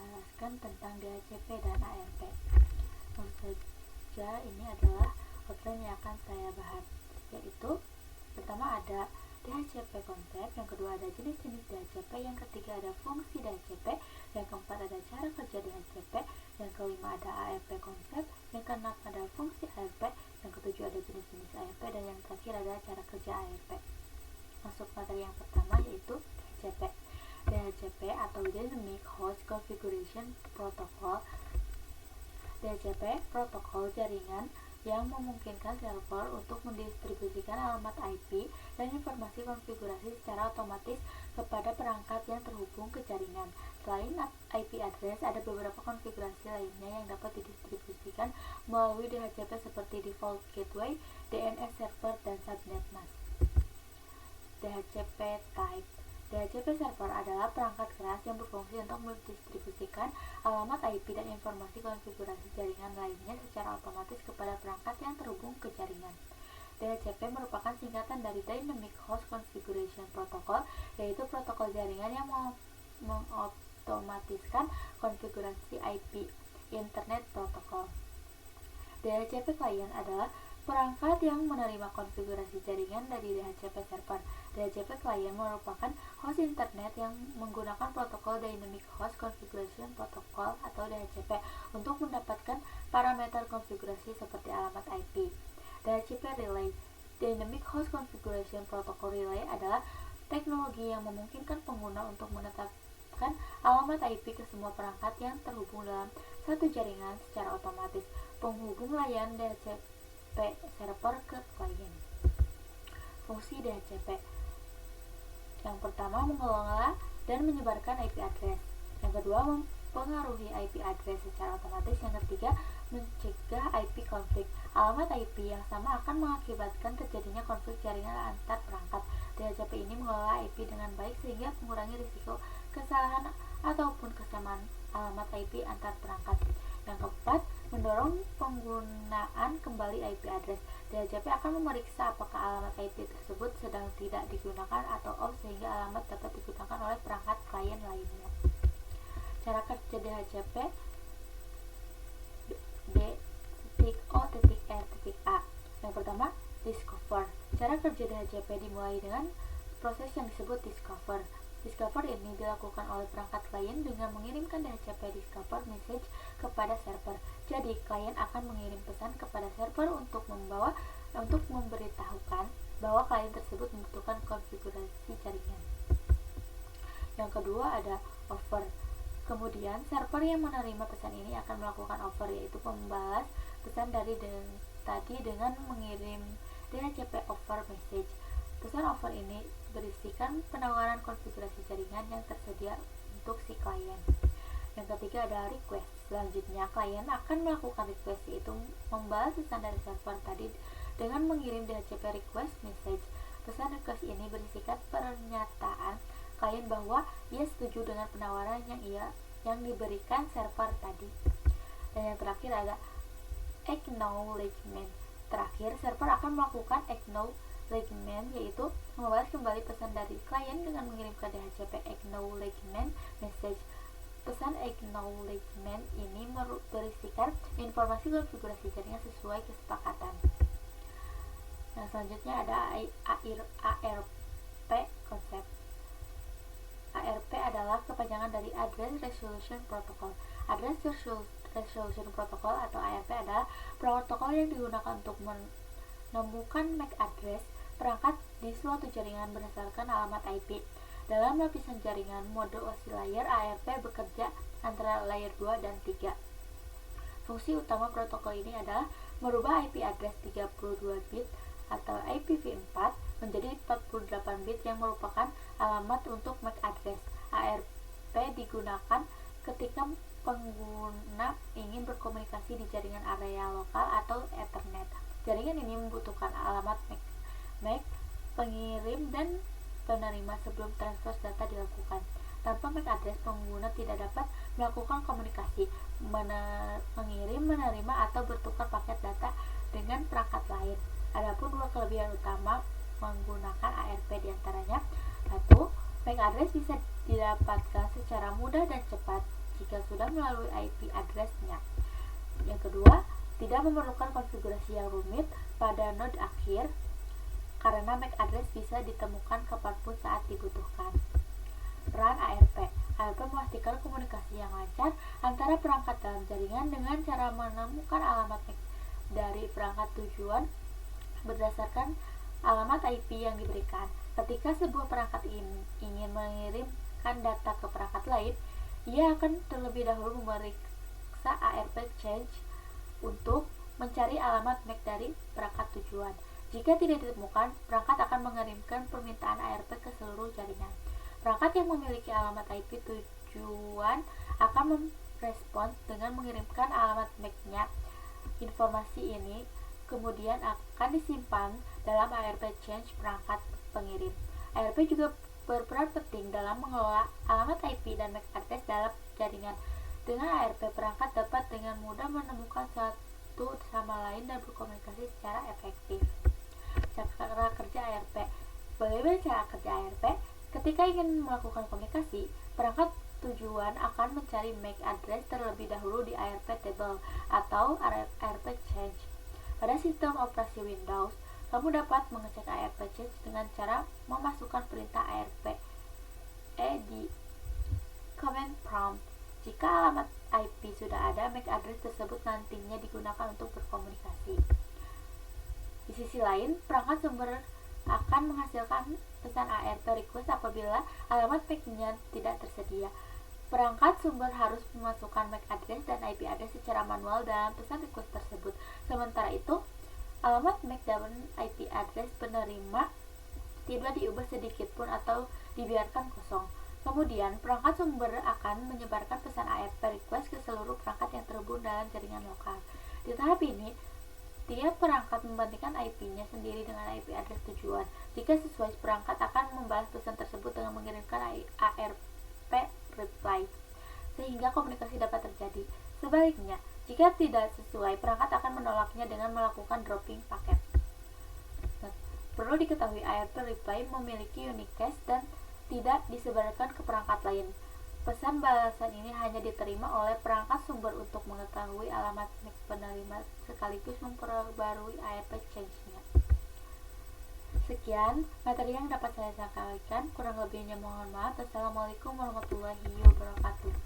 menjelaskan tentang DHCP dan ARP. Langsung saja, ini adalah outline yang akan saya bahas, yaitu pertama ada DHCP konsep, yang kedua ada jenis-jenis DHCP, yang ketiga ada fungsi DHCP, yang keempat ada cara kerja DHCP, yang kelima ada ARP konsep, yang keenam ada fungsi ARP, yang ketujuh ada jenis-jenis ARP, dan yang terakhir ada cara kerja ARP. Masuk materi yang pertama, yaitu DHCP. DHCP atau Dynamic Host Configuration Protocol. DHCP protokol jaringan yang memungkinkan server untuk mendistribusikan alamat IP dan informasi konfigurasi secara otomatis kepada perangkat yang terhubung ke jaringan. Selain IP address, ada beberapa konfigurasi lainnya yang dapat didistribusikan melalui DHCP seperti default gateway, DNS server, dan subnet mask. DHCP type. DHCP server adalah perangkat keras yang berfungsi untuk mendistribusikan alamat IP dan informasi konfigurasi jaringan lainnya secara otomatis kepada perangkat yang terhubung ke jaringan. DHCP merupakan singkatan dari Dynamic Host Configuration Protocol, yaitu protokol jaringan yang mengotomatiskan konfigurasi IP Internet Protocol. DHCP client adalah perangkat yang menerima konfigurasi jaringan dari DHCP server. DHCP client merupakan host internet yang menggunakan protokol Dynamic Host Configuration Protocol atau DHCP untuk mendapatkan parameter konfigurasi seperti alamat IP. DHCP Relay. Dynamic Host Configuration Protocol Relay adalah teknologi yang memungkinkan pengguna untuk menetapkan alamat IP ke semua perangkat yang terhubung dalam satu jaringan secara otomatis. Penghubung layan DHCP server ke klien. Fungsi DHCP. Yang pertama, mengelola dan menyebarkan IP address. Yang kedua, mempengaruhi IP address secara otomatis. Yang ketiga, mencegah IP konflik. Alamat IP yang sama akan mengakibatkan terjadinya konflik jaringan antar perangkat. DHCP ini mengelola IP dengan baik sehingga mengurangi risiko kesalahan ataupun kesamaan alamat IP antar perangkat. Yang keempat, mendorong penggunaan kembali IP address. DHCP akan memeriksa apakah alamat IP tersebut sedang tidak digunakan atau off sehingga alamat dapat digunakan oleh perangkat klien lainnya. Cara kerja DHCP D.O.R.A. Yang pertama, discover. Cara kerja DHCP dimulai dengan proses yang disebut discover. Discover ini dilakukan oleh perangkat klien dengan mengirimkan DHCP discover message kepada server. Jadi, klien akan mengirim pesan kepada server untuk memberitahukan bahwa klien tersebut membutuhkan konfigurasi jaringan. Yang kedua ada offer. Kemudian, server yang menerima pesan ini akan melakukan offer, yaitu membalas pesan tadi dengan mengirim DHCP offer message. Pesan offer ini berisikan penawaran konfigurasi jaringan yang tersedia untuk si klien. Yang ketiga ada request. Selanjutnya, klien akan melakukan request, yaitu membalas pesan dari server tadi dengan mengirim DHCP request message. Pesan request ini berisikan pernyataan klien bahwa ia setuju dengan penawaran yang diberikan server tadi. Dan yang terakhir ada acknowledgement. Terakhir, server akan melakukan acknowledgement, yaitu membalas kembali pesan dari klien dengan mengirimkan DHCP acknowledgement message. Pesan acknowledgement ini berisikan informasi konfigurasi jaringan sesuai kesepakatan. Nah, selanjutnya ada ARP konsep. ARP adalah kepanjangan dari Address Resolution Protocol. Address Resolution Protocol atau ARP adalah protokol yang digunakan untuk menemukan MAC address perangkat di suatu jaringan berdasarkan alamat IP. Dalam lapisan jaringan mode oscillator, ARP bekerja antara layer 2 dan 3. Fungsi utama protokol ini adalah merubah IP address 32 bit atau IPv4 menjadi 48 bit yang merupakan alamat untuk MAC address. ARP digunakan ketika pengguna ingin berkomunikasi di jaringan area lokal atau Ethernet. Jaringan ini membutuhkan alamat MAC pengirim dan penerima sebelum transfer data dilakukan. Tanpa MAC address, pengguna tidak dapat melakukan komunikasi, mengirim, menerima, atau bertukar paket data dengan perangkat lain. Adapun dua kelebihan utama menggunakan ARP diantaranya: 1. MAC address bisa didapatkan secara mudah dan cepat. Jika sudah dikirimkan melalui IP address-nya. Yang kedua, tidak memerlukan konfigurasi yang rumit pada node akhir karena MAC address bisa ditemukan kapanpun saat dibutuhkan. Peran ARP memastikan komunikasi yang lancar antara perangkat dalam jaringan dengan cara menemukan alamat MAC dari perangkat tujuan berdasarkan alamat IP yang diberikan. Ketika sebuah perangkat ingin mengirimkan data ke perangkat lain, ia akan terlebih dahulu memeriksa ARP change untuk mencari alamat MAC dari perangkat tujuan. Jika tidak ditemukan, perangkat akan mengirimkan permintaan ARP ke seluruh jaringan. Perangkat yang memiliki alamat IP tujuan akan merespons dengan mengirimkan alamat MAC-nya. Informasi ini kemudian akan disimpan dalam ARP change perangkat pengirim. ARP juga berperan penting dalam mengelola alamat IP dan MAC address dalam jaringan. Dengan ARP, perangkat dapat dengan mudah menemukan satu sama lain dan berkomunikasi secara efektif. Cara kerja ARP. Bagaimana cara kerja ARP? Ketika ingin melakukan komunikasi, perangkat tujuan akan mencari MAC address terlebih dahulu di ARP table atau ARP change. Pada sistem operasi Windows, kamu dapat mengecek ARP change dengan cara memasukkan perintah ARP di command prompt. Jika alamat IP sudah ada, MAC address tersebut nantinya digunakan untuk berkomunikasi. Di sisi lain, perangkat sumber akan menghasilkan pesan ARP request apabila alamat MAC-nya tidak tersedia. Perangkat sumber harus memasukkan MAC address dan IP address secara manual dalam pesan request tersebut. Sementara itu, alamat MAC dan IP address penerima tidak diubah sedikit pun atau dibiarkan kosong. Kemudian, perangkat sumber akan menyebarkan pesan ARP request ke seluruh perangkat yang terhubung dalam jaringan lokal. Di tahap ini, tiap perangkat membandingkan IP-nya sendiri dengan IP address tujuan. Jika sesuai, perangkat akan membalas pesan tersebut dengan mengirimkan ARP reply, sehingga komunikasi dapat terjadi. Sebaliknya, jika tidak sesuai, perangkat akan menolaknya dengan melakukan dropping paket. Perlu diketahui, ARP reply memiliki unique cache dan tidak disebarkan ke perangkat lain. Pesan balasan ini hanya diterima oleh perangkat sumber untuk mengetahui alamat MAC penerima sekaligus memperbarui ARP change-nya. Sekian materi yang dapat saya sampaikan, kurang lebihnya mohon maaf. Wassalamualaikum warahmatullahi wabarakatuh.